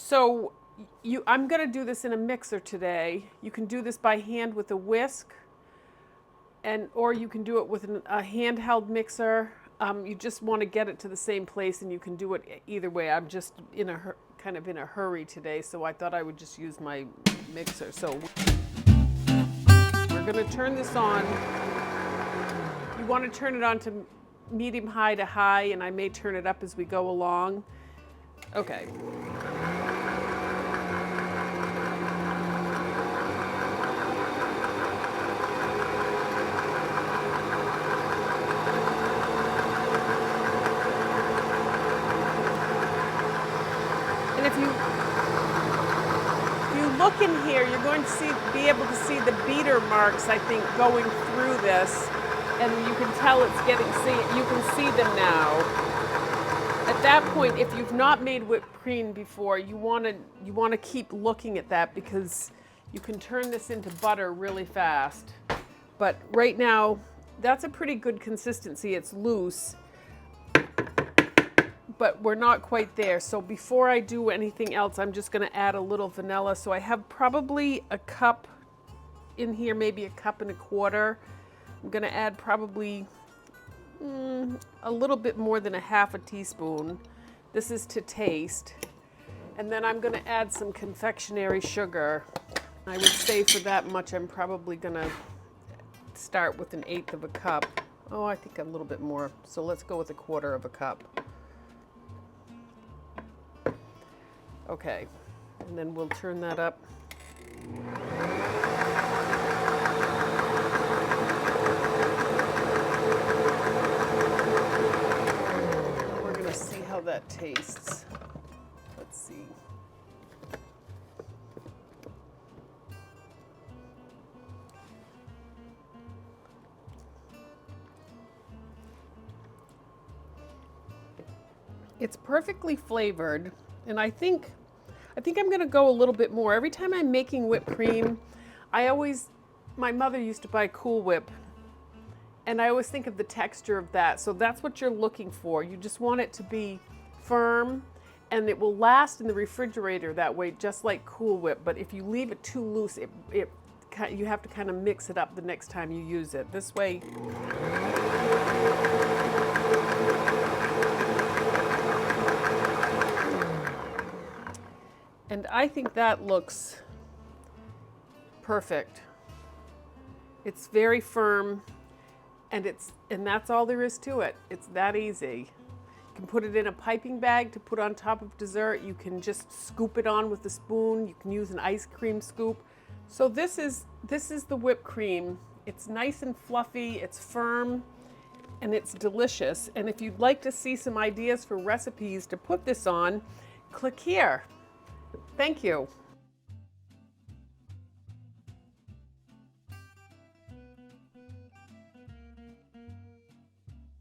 So I'm going to do this in a mixer today. You can do this by hand with a whisk, or you can do it with a handheld mixer. You just want to get it to the same place, and you can do it either way. I'm just kind of in a hurry today, so I thought I would just use my mixer. So we're going to turn this on. You want to turn it on to medium high to high, and I may turn it up as we go along. Okay. And if you look in here, you're going to be able to see the beater marks, I think, going through this, and you can tell it's you can see them now. At that point, if you've not made whipped cream before, you want to keep looking at that, because you can turn this into butter really fast. But right now, that's a pretty good consistency. It's loose, but we're not quite there. So before I do anything else, I'm just going to add a little vanilla. So I have probably a cup in here, maybe a cup and a quarter. I'm going to add probably a little bit more than a half a teaspoon. This is to taste. And then I'm going to add some confectionery sugar. I would say for that much, I'm probably going to start with 1/8 of a cup. Oh, I think a little bit more. So let's go with 1/4 of a cup. Okay, and then we'll turn that up. We're gonna see how that tastes. Let's see. It's perfectly flavored, and I think I'm going to go a little bit more. Every time I'm making whipped cream, my mother used to buy Cool Whip, and I always think of the texture of that. So that's what you're looking for. You just want it to be firm, and it will last in the refrigerator that way, just like Cool Whip. But if you leave it too loose, you have to kind of mix it up the next time you use it. This way. And I think that looks perfect. It's very firm, and that's all there is to it. It's that easy. You can put it in a piping bag to put on top of dessert. You can just scoop it on with a spoon. You can use an ice cream scoop. So this is the whipped cream. It's nice and fluffy, it's firm, and it's delicious. And if you'd like to see some ideas for recipes to put this on, click here. Thank you.